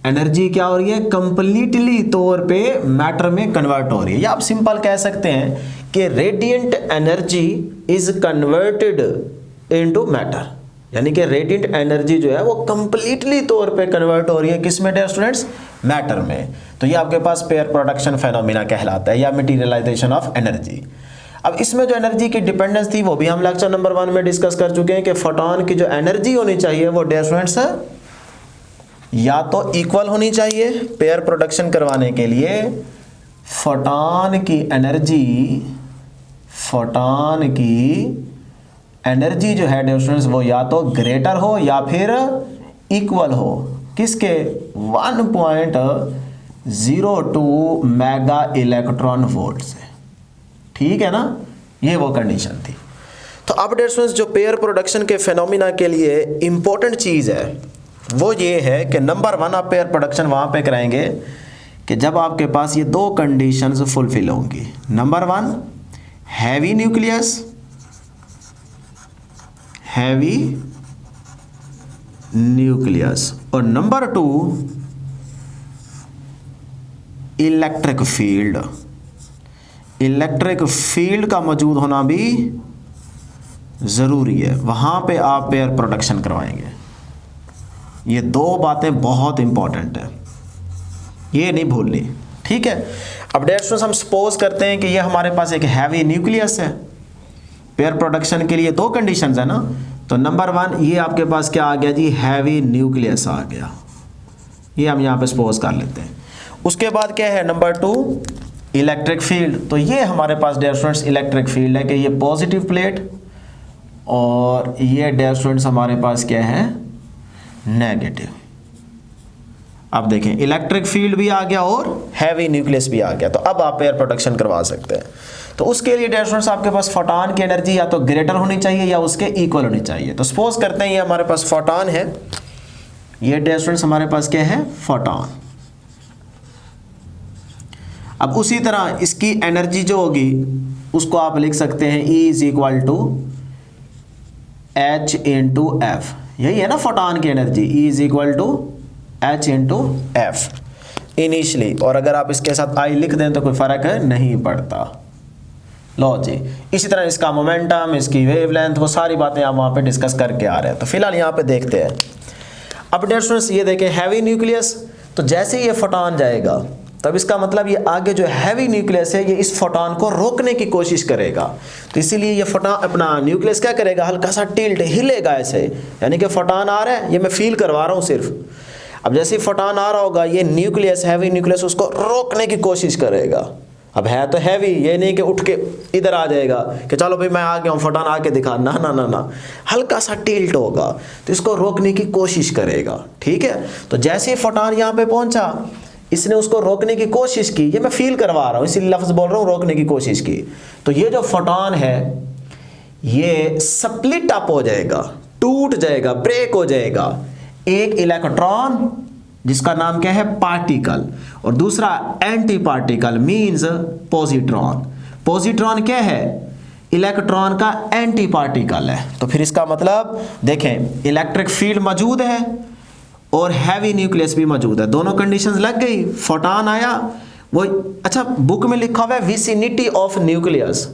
Energy क्या हो रही है, कंप्लीटली तौर पे मैटर में कन्वर्ट हो रही है, या आप सिंपल कह सकते हैं कि radiant energy is converted into matter. यानी कि रेडिएंट एनर्जी जो है वो कंप्लीटली तौर पे कन्वर्ट हो रही है किसमें डियर स्टूडेंट्स, मैटर में। तो ये आपके पास पेयर प्रोडक्शन फेनोमेना कहलाता है, या मटेरियलाइजेशन ऑफ एनर्जी। अब इसमें जो एनर्जी की डिपेंडेंस थी वो भी हम लेक्चर नंबर 1 में डिस्कस कर चुके हैं कि फोटॉन की जो एनर्जी होनी चाहिए वो डियर स्टूडेंट्स या तो इक्वल होनी चाहिए पेयर प्रोडक्शन करवाने के लिए। फोटॉन की एनर्जी जो है डियर स्टूडेंट्स वो या तो ग्रेटर हो या फिर इक्वल हो किसके, 1.02 मेगा इलेक्ट्रॉन वोल्ट से। ठीक है ना, ये वो कंडीशन थी। तो अब डियर स्टूडेंट्स जो पेयर प्रोडक्शन के फेनोमेना के लिए इंपॉर्टेंट चीज़ है वो ये है कि नंबर 1 आप पेयर प्रोडक्शन वहाँ पे कराएंगे कि जब आपके पास ये दो कंडीशंस फुलफिल होंगी। नंबर 1 हैवी न्यूक्लियस, और नंबर 2 इलेक्ट्रिक फील्ड का मौजूद होना भी ज़रूरी है। वहाँ पे आप पेयर प्रोडक्शन करवाएंगे। ये दो बातें बहुत इंपॉर्टेंट है, ये नहीं भूलनी। ठीक है। अब डियर स्टूडेंट्स हम सपोज करते हैं कि ये हमारे पास एक हैवी न्यूक्लियस है। पेयर प्रोडक्शन के लिए दो कंडीशंस है ना, तो नंबर 1 ये आपके पास क्या आ गया जी, हैवी न्यूक्लियस आ गया, ये हम यहाँ पे सपोज कर लेते हैं। उसके बाद क्या है नंबर 2 इलेक्ट्रिक फील्ड। तो ये हमारे पास डियर स्टूडेंट्स इलेक्ट्रिक फील्ड है कि ये पॉजिटिव प्लेट, और ये डियर स्टूडेंट्स हमारे पास क्या है, नेगेटिव। अब देखें इलेक्ट्रिक फील्ड भी आ गया और हैवी न्यूक्लियस भी आ गया, तो अब आप पेयर प्रोडक्शन करवा सकते हैं। तो उसके लिए डियर स्टूडेंट्स आपके पास फोटॉन की एनर्जी या तो ग्रेटर होनी चाहिए या उसके इक्वल होनी चाहिए। तो सपोज करते हैं ये हमारे पास फोटॉन है, ये डियर स्टूडेंट्स हमारे पास क्या है, फोटॉन। अब उसी तरह इसकी एनर्जी जो होगी उसको आप लिख सकते हैं E is equal to H into F. यही है ना फोटॉन की energy, E is equal to H into F initially, और अगर आप इसके साथ I लिख दें तो कोई फर्क नहीं पड़ता। लो जी, इसी तरह इसका मोमेंटम, इसकी वेवलेंथ, वो सारी बातें आप वहाँ पे डिस्कस करके आ रहे हैं। तो फिलहाल यहाँ पे देखते हैं। अब डियर स्टूडेंट्स ये देखें हैवी न्यूक्लियस, तो जैसे ही ये फोटॉन जाएगा तब इसका मतलब ये आगे जो हैवी न्यूक्लियस है ये इस फोटॉन को रोकने की कोशिश करेगा। तो इसीलिए ये फोटॉन अपना न्यूक्लियस क्या करेगा, हल्का सा टिल्ट हिलेगा ऐसे, यानी कि फोटॉन आ रहा है, ये मैं फील करवा रहा हूँ सिर्फ। अब जैसे ही फोटॉन आ रहा होगा ये न्यूक्लियस, हैवी न्यूक्लियस उसको रोकने की कोशिश करेगा। अब है तो हैवी, ये नहीं कि उठ के इधर आ जाएगा कि चलो भाई मैं आ गया हूँ, फोटॉन आके दिखा, ना ना ना ना, हल्का सा टिल्ट होगा तो इसको रोकने की कोशिश करेगा। ठीक है। तो जैसे ही फोटॉन यहाँ पे पहुंचा इसने उसको रोकने की कोशिश की, ये मैं फील करवा रहा हूँ इसीलिए लफ्ज़ बोल रहा हूँ, रोकने की कोशिश की। तो ये जो फोटॉन है ये स्प्लिट अप हो जाएगा, टूट जाएगा, ब्रेक हो जाएगा। एक इलेक्ट्रॉन जिसका नाम क्या है, पार्टिकल, और दूसरा anti particle means positron. Positron क्या है, इलेक्ट्रॉन का एंटी पार्टिकल है। तो फिर इसका मतलब देखें, इलेक्ट्रिक फील्ड मौजूद है और हैवी न्यूक्लियस भी मौजूद है, दोनों कंडीशंस लग गई, फोटॉन आया। वो अच्छा बुक में लिखा हुआ है विसिनिटी ऑफ न्यूक्लियस,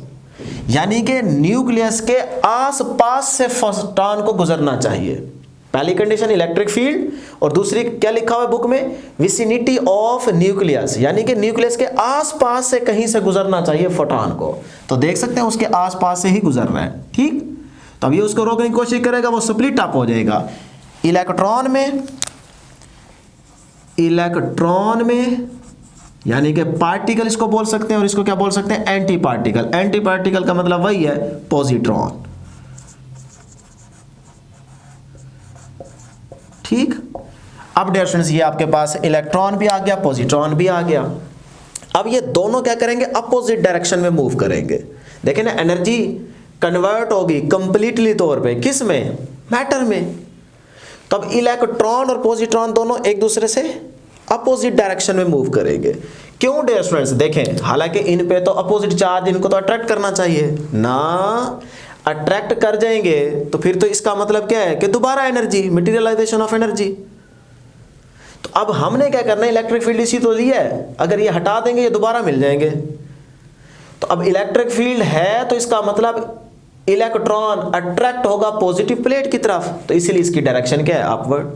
यानी कि न्यूक्लियस के आसपास से फोटॉन को गुजरना चाहिए। पहली कंडीशन इलेक्ट्रिक फील्ड, और दूसरी क्या लिखा हुआ है बुक में, विसिनिटी ऑफ न्यूक्लियस, यानी कि न्यूक्लियस के आसपास से कहीं से गुजरना चाहिए फोटॉन को। तो देख सकते हैं उसके आसपास से ही गुजर रहा है, ठीक। तो अब ये उसको रोकने की कोशिश करेगा, वो स्प्लिट अप हो जाएगा। इलेक्ट्रॉन में यानी कि पार्टिकल इसको बोल सकते हैं, और इसको क्या बोल सकते हैं, एंटी पार्टिकल। एंटी पार्टिकल का मतलब वही है पॉजिट्रॉन, ठीक। अब डियर स्टूडेंट्स, ये आपके पास इलेक्ट्रॉन भी आ गया, पॉजिट्रॉन भी आ गया। अब ये दोनों क्या करेंगे, अपोजिट डायरेक्शन में मूव करेंगे। देखें ना, एनर्जी कन्वर्ट होगी कंप्लीटली तौर पे किस में, मैटर में। तब इलेक्ट्रॉन और पॉजिट्रॉन दोनों एक दूसरे से अपोजिट डायरेक्शन में मूव करेंगे। क्यों डियर स्टूडेंट्स, देखें, हालांकि इन पे तो अपोजिट चार्ज, इनको तो अट्रैक्ट करना चाहिए ना, अट्रैक्ट कर जाएंगे तो फिर तो इसका मतलब क्या है कि दोबारा एनर्जी, मटेरियलाइजेशन ऑफ एनर्जी। तो अब हमने क्या करना है, इलेक्ट्रिक फील्ड इसी तो ली है, अगर ये हटा देंगे ये दोबारा मिल जाएंगे। तो अब इलेक्ट्रिक फील्ड है तो इसका मतलब इलेक्ट्रॉन अट्रैक्ट होगा पॉजिटिव प्लेट की तरफ, तो इसीलिए इसकी डायरेक्शन क्या है, अपवर्ड।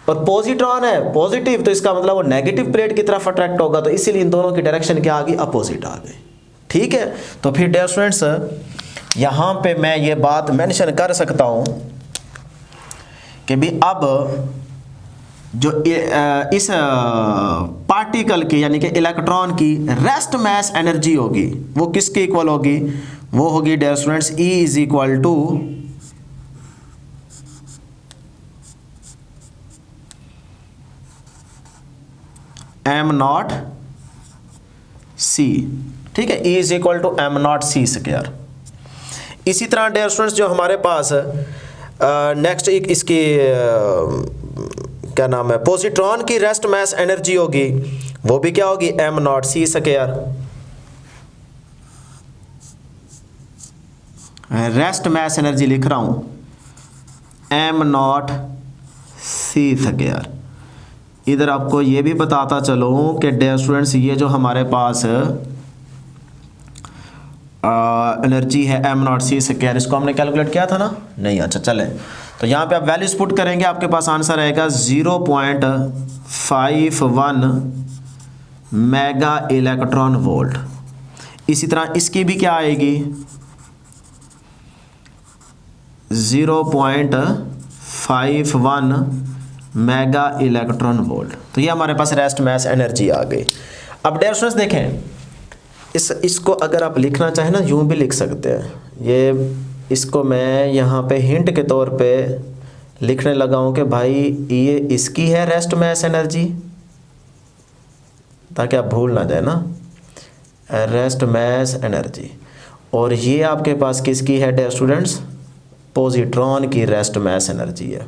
और पॉजिट्रॉन है पॉजिटिव, तो इसका मतलब वो नेगेटिव प्लेट की तरफ अट्रैक्ट होगा, तो इसीलिए इन दोनों की डायरेक्शन क्या आ गई, अपोजिट आ गई, ठीक है। तो फिर डियर स्टूडेंट्स, यहाँ पे मैं ये बात मेंशन कर सकता हूँ कि भी अब जो इस पार्टिकल की यानी कि इलेक्ट्रॉन की रेस्ट मास एनर्जी होगी, वो किसके इक्वल होगी, वो होगी dear students E is equal to m0 c, ठीक है, E is equal to m0 c square. इसी तरह डियर स्टूडेंट्स जो हमारे पास नेक्स्ट एक इसकी क्या नाम है, पॉजिट्रॉन की रेस्ट मास एनर्जी होगी, वो भी क्या होगी, m0 c square. Rest mass energy लिख रहा हूं m0 c स्क्वायर। इधर आपको ये भी बताता चलूं कि डियर स्टूडेंट्स, ये जो हमारे पास एनर्जी है m0 c स्क्वायर, इसको हमने कैलकुलेट किया था ना, नहीं, अच्छा चलें। तो यहाँ पे आप वैल्यूज पुट करेंगे, आपके पास आंसर आएगा 0.51 मेगा इलेक्ट्रॉन वोल्ट। इसी तरह इसकी भी क्या आएगी, 0.51 मेगा इलेक्ट्रॉन वोल्ट। तो ये हमारे पास रेस्ट मास एनर्जी आ गई। अब डियर स्टूडेंट्स देखें, इसको अगर आप लिखना चाहें ना, यूं भी लिख सकते हैं। ये इसको मैं यहाँ पे हिंट के तौर पे लिखने लगा हूँ कि भाई ये इसकी है रेस्ट मास एनर्जी, ताकि आप भूल ना जाए ना, रेस्ट मास एनर्जी। और ये आपके पास किसकी है डियर स्टूडेंट्स, पॉजिट्रॉन की रेस्ट मास एनर्जी है,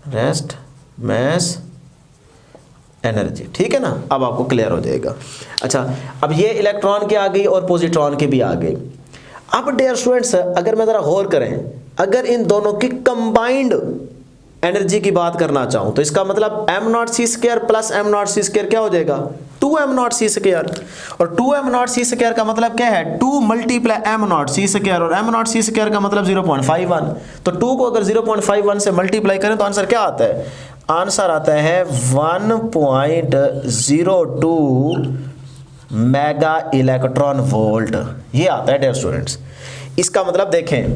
रेस्ट मास एनर्जी, ठीक है ना। अब आपको क्लियर हो जाएगा। अच्छा, अब ये इलेक्ट्रॉन की आ गई और पॉजिट्रॉन की भी आ गई। अब डियर स्टूडेंट्स, अगर मैं ज़रा गौर करें, अगर इन दोनों की कंबाइंड एनर्जी की बात करना चाहूँ तो इसका मतलब m0 c square plus m0 c square क्या हो जाएगा, 2m0 c स्क्वायर। और 2m0 c स्क्वायर का मतलब क्या है, 2 मल्टीप्लाई m0 c स्क्वायर, और m0 c स्क्वायर का मतलब 0.51। तो 2 को अगर 0.51 से मल्टीप्लाई करें तो आंसर क्या आता है, आंसर आता है 1.02 मेगा इलेक्ट्रॉन वोल्ट, ये आता है डियर स्टूडेंट्स। इसका मतलब देखें,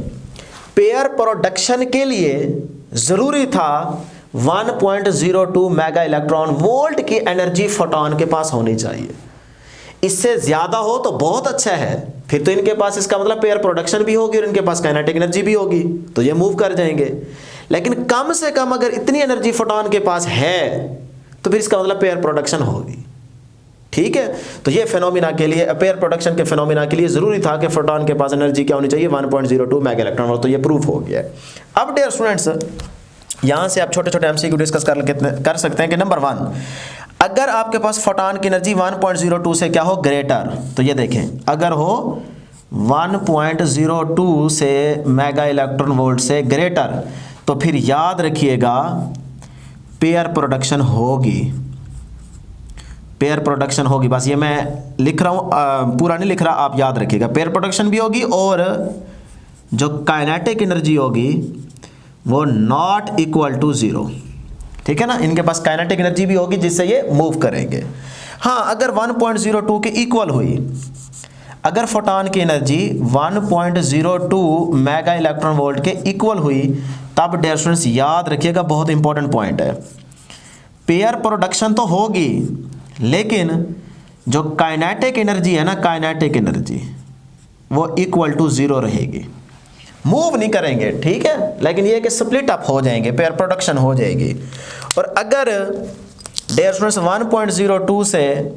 पेयर प्रोडक्शन के लिए जरूरी था 1.02 मेगा इलेक्ट्रॉन वोल्ट की एनर्जी फोटॉन के पास होनी चाहिए। इससे ज्यादा हो तो बहुत अच्छा है, फिर तो इनके पास इसका मतलब पेयर प्रोडक्शन भी होगी और इनके पास काइनेटिक एनर्जी भी होगी, तो ये मूव कर जाएंगे। लेकिन कम से कम अगर इतनी एनर्जी फोटॉन के पास है तो फिर इसका मतलब पेयर प्रोडक्शन होगी, ठीक है, तो ये फिनोमिना के लिए, पेयर प्रोडक्शन के फिनोमिना के लिए ज़रूरी था कि फोटोन के पास एनर्जी क्या होनी चाहिए, 1.02 मेगा इलेक्ट्रॉन वोल्ट। तो ये प्रूफ हो गया है। अब डियर स्टूडेंट्स, यहाँ से आप छोटे छोटे एमसीक्यू डिस्कस कर सकते हैं कि नंबर 1, अगर आपके पास फोटोन की एनर्जी 1.02 से क्या हो, ग्रेटर, तो ये देखें, अगर हो 1.02 से मेगा इलेक्ट्रॉन वोल्ट से ग्रेटर, तो फिर याद रखिएगा पेयर प्रोडक्शन होगी, पेयर प्रोडक्शन होगी। बस ये मैं लिख रहा हूँ, पूरा नहीं लिख रहा, आप याद रखिएगा। पेयर प्रोडक्शन भी होगी और जो काइनेटिक एनर्जी होगी वो नॉट इक्वल टू 0, ठीक है ना। इनके पास काइनेटिक एनर्जी भी होगी जिससे ये मूव करेंगे। हाँ, अगर 1.02 के इक्वल हुई, अगर फोटोन की एनर्जी 1.02 मेगा इलेक्ट्रॉन वोल्ट के इक्वल हुई, तब डियर स्टूडेंट्स याद रखिएगा, बहुत इंपॉर्टेंट पॉइंट है, पेयर प्रोडक्शन तो होगी लेकिन जो काइनेटिक एनर्जी है ना, काइनेटिक एनर्जी वो इक्वल टू 0 रहेगी, मूव नहीं करेंगे, ठीक है, लेकिन ये कि स्प्लिट अप हो जाएंगे, पेयर प्रोडक्शन हो जाएगी। और अगर डियर स्टूडेंट्स 1.02 से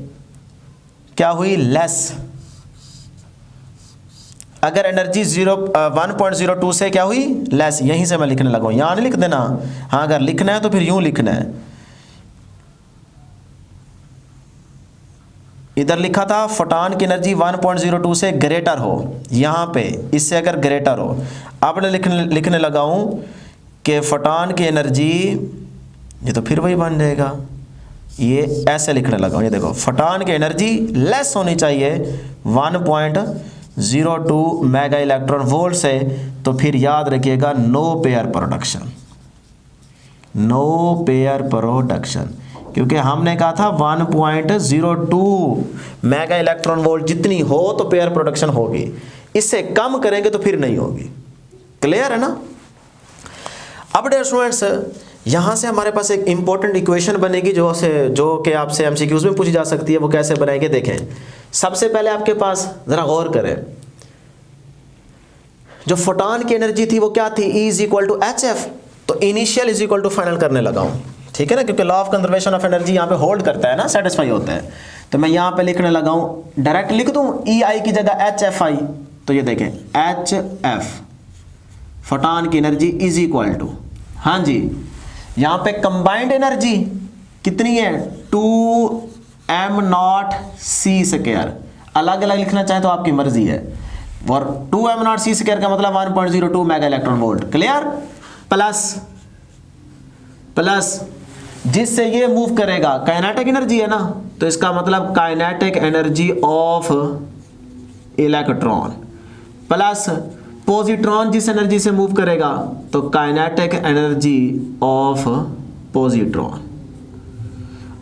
क्या हुई, लेस, अगर एनर्जी 1.02 से क्या हुई, लेस, यहीं से मैं लिखने लगा हूं, यहां नहीं लिख देना। हाँ, अगर लिखना है तो फिर यूं लिखना है। इधर लिखा था फोटोन की एनर्जी 1.02 से ग्रेटर हो, यहाँ पे इससे अगर ग्रेटर हो, अब लिखने लगा हूँ कि फोटोन की एनर्जी, ये तो फिर वही बन जाएगा, ये ऐसे लिखने लगा हूँ, ये देखो, फोटोन की एनर्जी लेस होनी चाहिए 1.02 मेगा इलेक्ट्रॉन वोल्ट से, तो फिर याद रखिएगा no pair production, no pair production, क्योंकि हमने कहा था 1.02 मेगा इलेक्ट्रॉन वोल्ट जितनी हो तो पेयर प्रोडक्शन होगी, इससे कम करेंगे तो फिर नहीं होगी। क्लियर है ना। अब डियर स्टूडेंट्स, यहाँ से हमारे पास एक इंपॉर्टेंट इक्वेशन बनेगी जो कि आपसे एमसीक्यूज में पूछी जा सकती है। वो कैसे बनाएंगे, देखें। सबसे पहले आपके पास जरा गौर करें, जो फोटोन की एनर्जी थी वो क्या थी, E = HF, तो इनिशियल = फाइनल करने लगा हूँ, ठीक है ना, क्योंकि law of conservation of energy यहाँ पे होल्ड करता है ना, सेटिस्फाई होता है। तो मैं यहाँ पे लिखने लगा हूँ, डायरेक्ट लिख दूँ EI की जगह HFI, तो ये देखें HF फोटोन की एनर्जी = हाँ जी, यहाँ पे कंबाइंड एनर्जी कितनी है, 2m0c², अलग अलग लिखना चाहे तो आपकी मर्जी है, और 2m0c² का मतलब 1.02 mega electron volt. Clear, plus जिससे ये मूव करेगा, काइनेटिक एनर्जी है ना, तो इसका मतलब kinetic energy of electron, plus positron जिस एनर्जी से मूव करेगा तो काइनेटिक एनर्जी ऑफ पॉजिट्रॉन।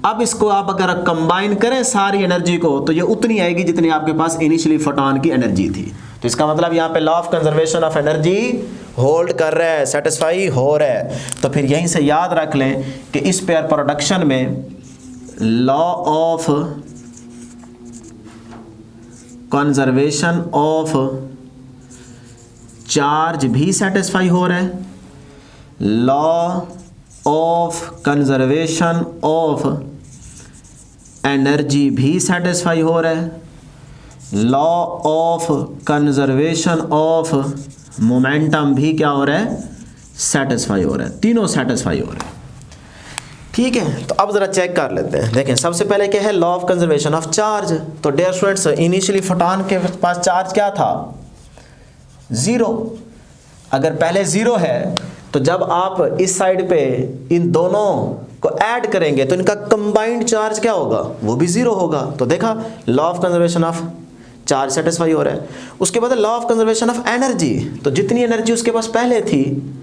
अब इसको आप अगर कंबाइन करें सारी एनर्जी को, तो ये उतनी आएगी जितनी आपके पास इनिशियली फोटोन की एनर्जी थी। तो इसका मतलब यहाँ पे law of conservation of energy hold कर रहा है, सेटिस्फाई हो रहा है। तो फिर यहीं से याद रख लें कि इस पेयर प्रोडक्शन में law of conservation of charge भी सेटिस्फाई हो रहा है, law of conservation of energy भी सेटिस्फाई हो रहा है, law of conservation of momentum भी क्या हो रहा है, सेटिस्फाई हो रहा है, तीनों सेटिस्फाई हो रहे हैं। ठीक है, तो अब जरा चेक कर लेते हैं। देखें, सबसे पहले क्या है, law of conservation of charge. तो डियर स्टूडेंट्स, इनिशियली फोटोन के पास चार्ज क्या था, 0। अगर पहले 0 है तो जब आप इस साइड पे इन दोनों को ऐड करेंगे तो इनका कंबाइंड चार्ज क्या होगा, वो भी 0 होगा। तो देखा, law of conservation of charge satisfy हो रहा है। उसके बाद law of conservation of energy, तो जितनी एनर्जी उसके पास पहले थी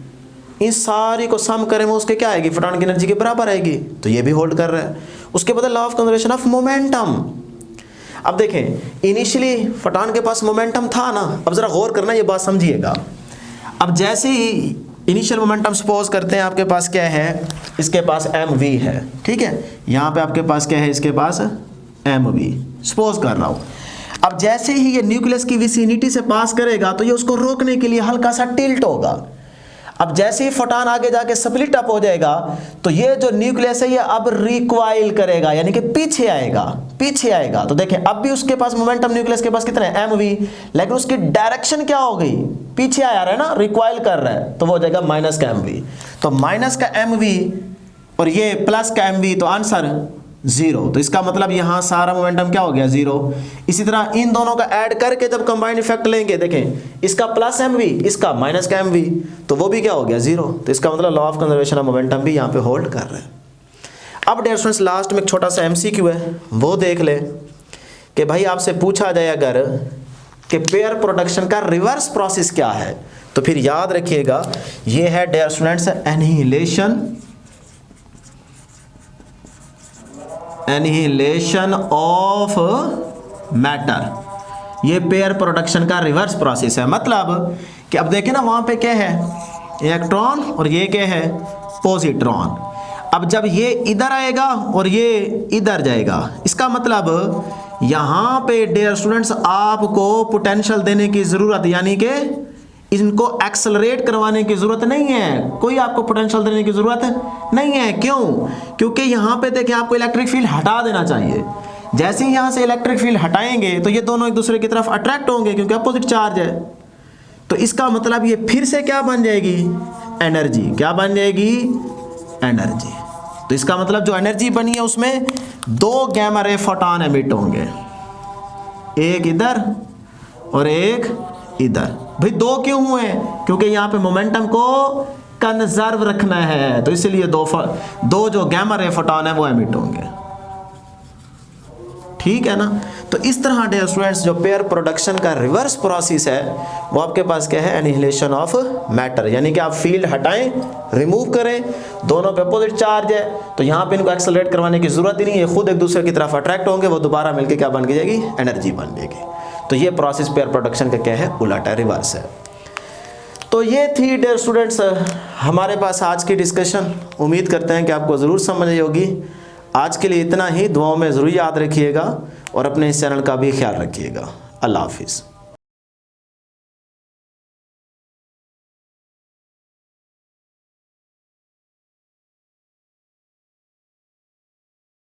इन सारी को सम करें वो उसके क्या आएगी, फोटोन की एनर्जी के बराबर आएगी, तो ये भी होल्ड कर रहा है। उसके बाद law of conservation of momentum. अब देखें, इनिशियली फोटोन के पास मोमेंटम था ना, अब जरा गौर करना, ये बात समझिएगा। अब जैसे ही इनिशियल मोमेंटम सपोज करते हैं, आपके पास क्या है, इसके पास mv है, ठीक है, यहाँ पे आपके पास क्या है, इसके पास mv सपोज कर रहा हूँ। अब जैसे ही ये न्यूक्लियस की विसिनिटी से पास करेगा तो ये उसको रोकने के लिए हल्का सा टिल्ट होगा। अब जैसे ही फोटॉन आगे जाके स्प्लिट अप हो जाएगा तो ये जो न्यूक्लियस है ये अब रिकॉइल करेगा, यानी कि पीछे आएगा। तो देखें अब भी उसके पास मोमेंटम न्यूक्लियस के पास कितना है mv, लेकिन उसकी डायरेक्शन क्या हो गई, पीछे आ रहा है ना, रिकॉइल कर रहा है, तो वो हो जाएगा माइनस का mv। तो माइनस का mv और ये प्लस का mv, तो आंसर 0। तो इसका मतलब यहां सारा मोमेंटम क्या हो गया, 0। इसी तरह इन दोनों का ऐड करके जब कंबाइंड इफेक्ट लेंगे, देखें इसका प्लस mv, इसका माइनस का mv, तो वो भी क्या हो गया, 0। तो इसका मतलब law of conservation of momentum भी यहां पे होल्ड कर रहे हैं। अब डियर स्टूडेंट्स लास्ट में एक छोटा सा MCQ है, वो देख ले कि भाई आपसे पूछा जाए अगर कि पेयर प्रोडक्शन का रिवर्स प्रोसेस क्या है, तो फिर याद रखिएगा ये है dear students annihilation of matter. ये पेयर प्रोडक्शन का रिवर्स प्रोसेस है। मतलब कि अब देखें ना वहां पे क्या है, इलेक्ट्रॉन और ये क्या है, पॉजिट्रॉन। अब जब ये इधर आएगा और ये इधर जाएगा, इसका मतलब यहां पे डियर स्टूडेंट्स आपको पोटेंशियल देने की जरूरत, यानी कि इनको एक्सेलरेट करवाने की जरूरत नहीं है, कोई आपको पोटेंशियल देने की जरूरत नहीं है। क्यों? क्योंकि यहां पे देखिए आपको इलेक्ट्रिक फील्ड हटा देना चाहिए। जैसे ही यहां से इलेक्ट्रिक फील्ड हटाएंगे तो ये दोनों एक दूसरे की तरफ अट्रैक्ट होंगे, क्योंकि अपोजिट चार्ज है। तो इसका मतलब ये फिर से क्या बन जाएगी, एनर्जी। क्या बन जाएगी, एनर्जी। तो इसका मतलब जो एनर्जी बनी है उसमें 2 गैमा रे फोटॉन एमिट होंगे, एक इधर और एक इधर। भाई 2 क्यों हुए? क्योंकि यहां पे मोमेंटम को कंजर्व रखना है, तो इसलिए 2 जो गैमा रे फोटॉन है वो एमिट होंगे। ठीक है ना। तो इस तरह डियर स्टूडेंट्स जो पेयर प्रोडक्शन का रिवर्स प्रोसेस है वो आपके पास क्या है, एनिहिलेशन ऑफ मैटर। यानी कि आप फील्ड हटाएं, रिमूव करें, दोनों पे अपोजिट चार्ज है, तो यहाँ पे इनको एक्सेलरेट करवाने की जरूरत ही नहीं है, खुद एक दूसरे की तरफ अट्रैक्ट होंगे, वो दोबारा मिलकर क्या बन जाएगी, एनर्जी बन जाएगी। तो ये प्रोसेस पेयर प्रोडक्शन का क्या है, उलट है, रिवर्स है। तो ये थी डियर स्टूडेंट्स हमारे पास आज की डिस्कशन। उम्मीद करते हैं कि आपको ज़रूर समझ आई होगी। आज के लिए इतना ही। दुआओं में ज़रूर याद रखिएगा और अपने इस चैनल का भी ख्याल रखिएगा। अल्लाह हाफिज़।